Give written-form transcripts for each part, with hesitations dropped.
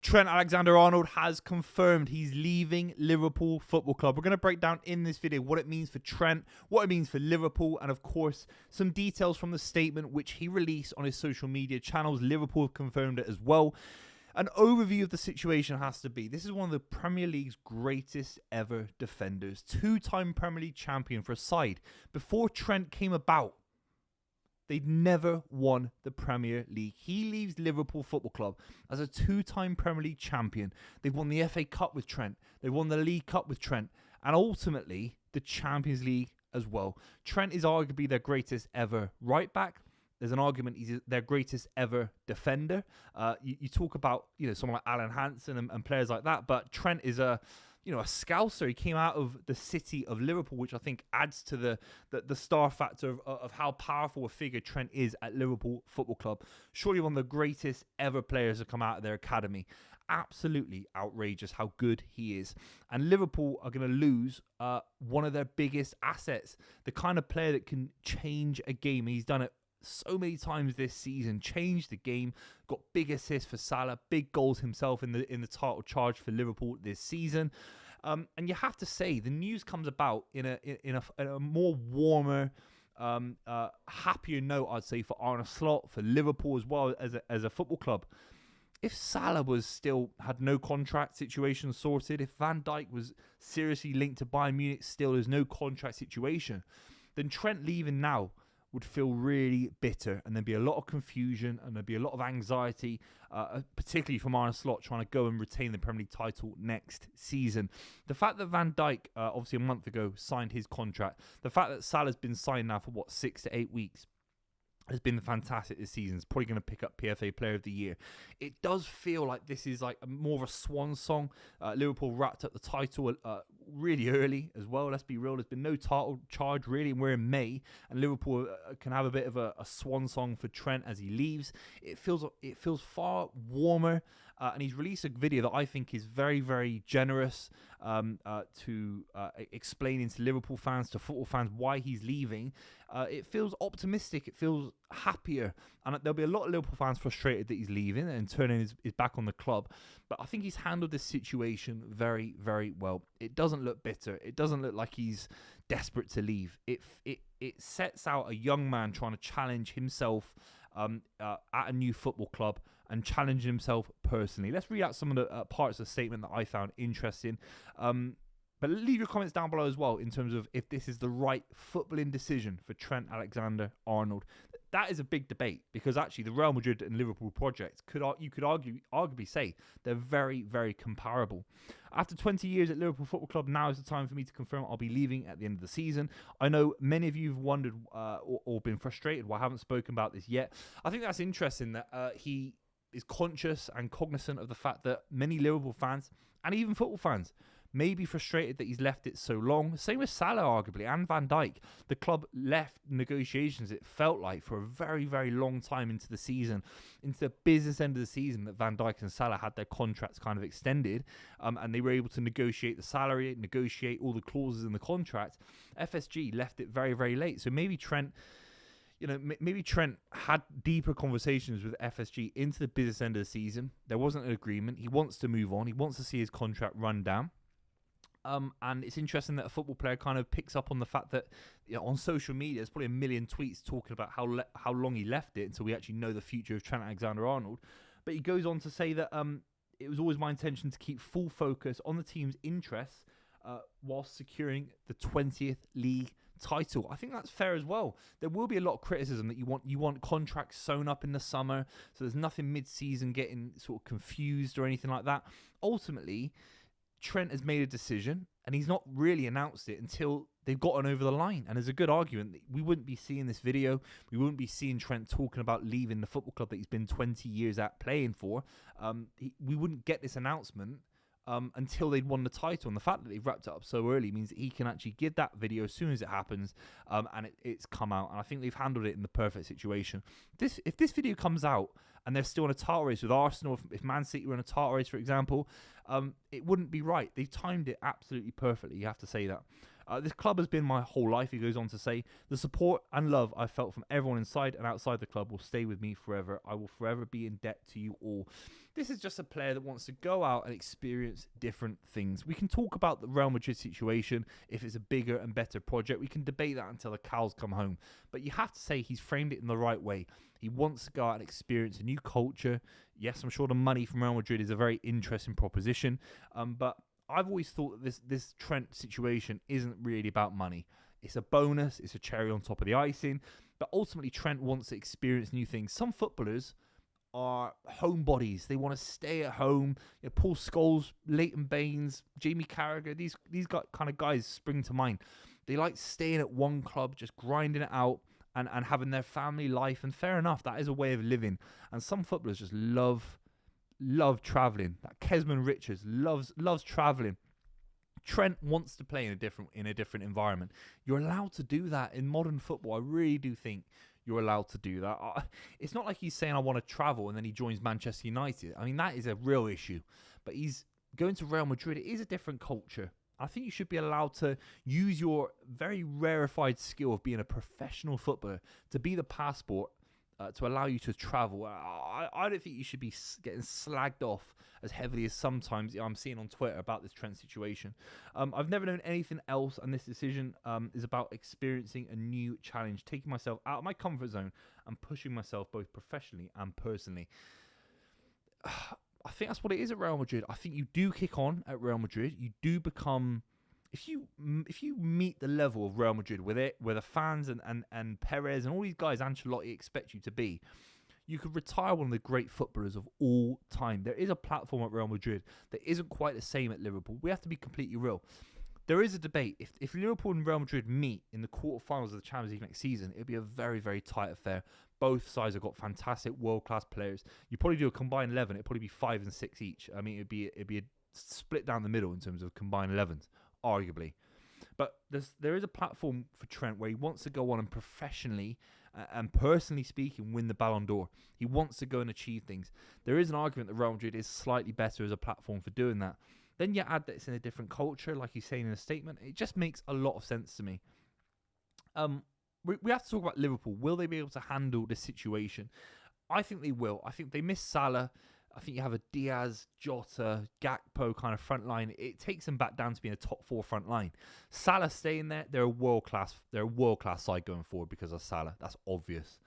Trent Alexander-Arnold has confirmed he's leaving Liverpool Football Club. We're going to break down in this video what it means for Trent, what it means for Liverpool, and of course, some details from the statement which he released on his social media channels. Liverpool have confirmed it as well. An overview of the situation has to be, this is one of the Premier League's greatest ever defenders. Two-time Premier League champion for a side. Before Trent came about, they'd never won the Premier League. He leaves Liverpool Football Club as a two-time Premier League champion. They've won the FA Cup with Trent. They've won the League Cup with Trent. And ultimately, the Champions League as well. Trent is arguably their greatest ever right back. There's an argument he's their greatest ever defender. You talk about someone like Alan Hansen and players like that, but Trent is a scouser. He came out of the city of Liverpool, which I think adds to the star factor of how powerful a figure Trent is at Liverpool Football Club. Surely one of the greatest ever players to come out of their academy. Absolutely outrageous how good he is. And Liverpool are going to lose one of their biggest assets, the kind of player that can change a game. He's done it so many times this season, changed the game, got big assists for Salah, big goals himself in the title charge for Liverpool this season. And you have to say, the news comes about in a more warmer, happier note, I'd say, for Arne Slot, for Liverpool as well as a football club. If Salah had no contract situation sorted, if Van Dijk was seriously linked to Bayern Munich, still there's no contract situation, then Trent leaving now would feel really bitter, and there'd be a lot of confusion and there'd be a lot of anxiety, particularly from Arne Slot trying to go and retain the Premier League title next season. The fact that Van Dijk, obviously a month ago, signed his contract, the fact that Salah's been signed now for 6 to 8 weeks, has been fantastic this season. It's probably going to pick up PFA Player of the Year. It does feel like this is like more of a swan song. Liverpool wrapped up the title really early as well. Let's be real. There's been no title charge really, and we're in May, and Liverpool can have a bit of a swan song for Trent as he leaves. It feels far warmer. And he's released a video that I think is very, very generous to explaining to Liverpool fans, to football fans, why he's leaving. It feels optimistic. It feels happier. And there'll be a lot of Liverpool fans frustrated that he's leaving and turning his back on the club. But I think he's handled this situation very, very well. It doesn't look bitter. It doesn't look like he's desperate to leave. It sets out a young man trying to challenge himself at a new football club and challenging himself personally. Let's read out some of the parts of the statement that I found interesting. But leave your comments down below as well in terms of if this is the right footballing decision for Trent Alexander-Arnold. That is a big debate, because actually the Real Madrid and Liverpool projects, you could arguably say they're very, very comparable. After 20 years at Liverpool Football Club, now is the time for me to confirm I'll be leaving at the end of the season. I know many of you have wondered or been frustrated why I haven't spoken about this yet. I think that's interesting that he is conscious and cognizant of the fact that many Liverpool fans and even football fans may be frustrated that he's left it so long. Same with Salah, arguably, and Van Dijk. The club left negotiations, it felt like, for a very, very long time into the season, into the business end of the season, that Van Dijk and Salah had their contracts kind of extended, and they were able to negotiate the salary, negotiate all the clauses in the contract. FSG left it very, very late. So maybe Trent had deeper conversations with FSG into the business end of the season. There wasn't an agreement. He wants to move on. He wants to see his contract run down. And it's interesting that a football player kind of picks up on the fact that on social media, there's probably a million tweets talking about how long he left it until we actually know the future of Trent Alexander-Arnold. But he goes on to say that it was always my intention to keep full focus on the team's interests whilst securing the 20th league title. I think that's fair as well. There will be a lot of criticism that you want contracts sewn up in the summer, so there's nothing mid-season getting sort of confused or anything like that. Ultimately, Trent has made a decision, and he's not really announced it until they've gotten over the line. And there's a good argument that we wouldn't be seeing this video. We wouldn't be seeing Trent talking about leaving the football club that he's been 20 years at playing for. We wouldn't get this announcement until they'd won the title. And the fact that they've wrapped it up so early means that he can actually give that video as soon as it happens, and it's come out. And I think they've handled it in the perfect situation. If this video comes out and they're still in a title race with Arsenal, if Man City were in a title race, for example, it wouldn't be right. They've timed it absolutely perfectly, you have to say that. This club has been my whole life, he goes on to say. The support and love I felt from everyone inside and outside the club will stay with me forever. I will forever be in debt to you all. This is just a player that wants to go out and experience different things. We can talk about the Real Madrid situation, if it's a bigger and better project. We can debate that until the cows come home. But you have to say he's framed it in the right way. He wants to go out and experience a new culture. Yes, I'm sure the money from Real Madrid is a very interesting proposition. But I've always thought that this Trent situation isn't really about money. It's a bonus. It's a cherry on top of the icing. But ultimately, Trent wants to experience new things. Some footballers are homebodies. They want to stay at home. Paul Scholes, Leighton Baines, Jamie Carragher, these kind of guys spring to mind. They like staying at one club, just grinding it out and having their family life. And fair enough, that is a way of living. And some footballers just love travelling. That Kesmond Richards loves travelling. Trent wants to play in a different environment. You're allowed to do that in modern football. I really do think you're allowed to do that. It's not like he's saying I want to travel and then he joins Manchester United. I mean, that is a real issue. But he's going to Real Madrid. It is a different culture. I think you should be allowed to use your very rarefied skill of being a professional footballer to be the passport to allow you to travel. I don't think you should be getting slagged off as heavily as sometimes I'm seeing on Twitter about this Trent situation. I've never known anything else, and this decision is about experiencing a new challenge, taking myself out of my comfort zone and pushing myself both professionally and personally. I think that's what it is at Real Madrid. I think you do kick on at Real Madrid. You do become... If you meet the level of Real Madrid where the fans and Perez and all these guys Ancelotti expect you to be, you could retire one of the great footballers of all time. There is a platform at Real Madrid that isn't quite the same at Liverpool. We have to be completely real. There is a debate. If Liverpool and Real Madrid meet in the quarterfinals of the Champions League next season, it'll be a very, very tight affair. Both sides have got fantastic world-class players. You probably do a combined 11. It'd probably be 5 and 6 each. I mean, it'd be a split down the middle in terms of combined 11s. Arguably. But there is a platform for Trent where he wants to go on and professionally and personally speaking win the Ballon d'Or. He wants to go and achieve things. There is an argument that Real Madrid is slightly better as a platform for doing that. Then you add that it's in a different culture, like he's saying in a statement. It just makes a lot of sense to me. We have to talk about Liverpool. Will they be able to handle this situation? I think they will. I think they miss Salah. I think you have a Diaz, Jota, Gakpo kind of front line. It takes them back down to being a top 4 front line. Salah staying there, they're a world class side going forward because of Salah. That's obvious.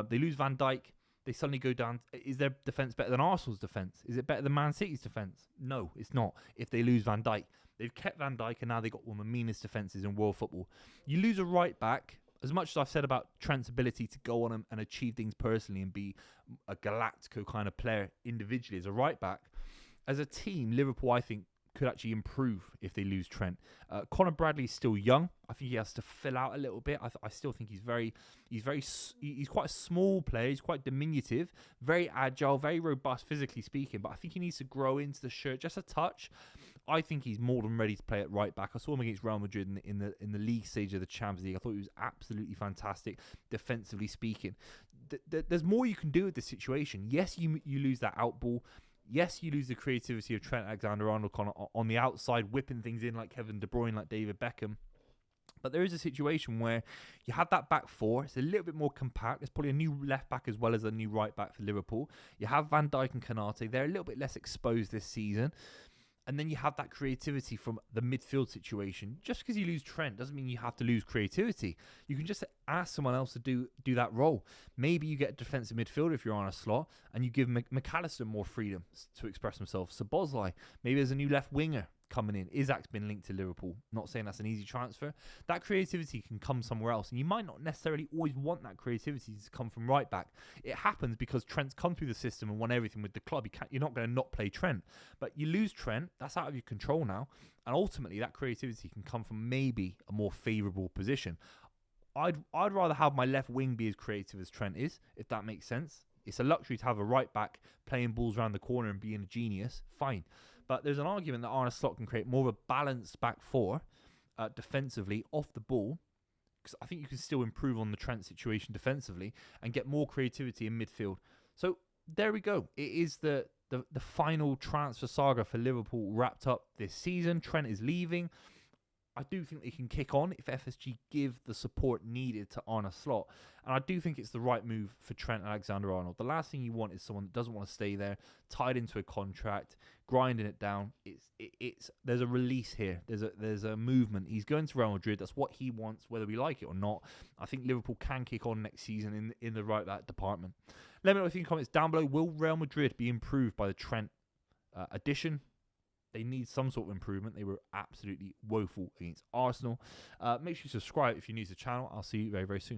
They lose Van Dijk, they suddenly go down. Is their defence better than Arsenal's defence? Is it better than Man City's defence? No, it's not. If they lose Van Dijk, they've kept Van Dijk and now they've got one of the meanest defences in world football. You lose a right back. As much as I've said about Trent's ability to go on and achieve things personally and be a Galactico kind of player individually as a right back, as a team, Liverpool, I think, could actually improve if they lose Trent. Conor Bradley's still young. I think he has to fill out a little bit. I still think he's quite a small player. He's quite diminutive, very agile, very robust physically speaking. But I think he needs to grow into the shirt just a touch. I think he's more than ready to play at right back. I saw him against Real Madrid in the league stage of the Champions League. I thought he was absolutely fantastic, defensively speaking. There's more you can do with this situation. Yes, you lose that out ball. Yes, you lose the creativity of Trent Alexander-Arnold on the outside, whipping things in like Kevin De Bruyne, like David Beckham. But there is a situation where you have that back 4. It's a little bit more compact. There's probably a new left back as well as a new right back for Liverpool. You have Van Dijk and Konate. They're a little bit less exposed this season. And then you have that creativity from the midfield situation. Just because you lose Trent doesn't mean you have to lose creativity. You can just ask someone else to do that role. Maybe you get a defensive midfielder if you're on a slot and you give McAllister more freedom to express himself. Szoboszlai, maybe there's a new left winger coming in. Isak's been linked to Liverpool. Not saying that's an easy transfer. That creativity can come somewhere else. And you might not necessarily always want that creativity to come from right back. It happens because Trent's come through the system and won everything with the club. You're not going to not play Trent. But you lose Trent, that's out of your control now. And ultimately, that creativity can come from maybe a more favourable position. I'd rather have my left wing be as creative as Trent is, if that makes sense. It's a luxury to have a right back playing balls around the corner and being a genius. Fine. But there's an argument that Arne Slot can create more of a balanced back 4 defensively off the ball, because I think you can still improve on the Trent situation defensively and get more creativity in midfield. So there we go. It is the final transfer saga for Liverpool wrapped up this season. Trent is leaving. I do think they can kick on if FSG give the support needed to Arne Slot. And I do think it's the right move for Trent Alexander-Arnold. The last thing you want is someone that doesn't want to stay there, tied into a contract, grinding it down. There's a release here. There's a movement. He's going to Real Madrid. That's what he wants, whether we like it or not. I think Liverpool can kick on next season in the right back department. Let me know what you think in the comments down below. Will Real Madrid be improved by the Trent addition? They need some sort of improvement. They were absolutely woeful against Arsenal. Make sure you subscribe if you're new to the channel. I'll see you very, very soon.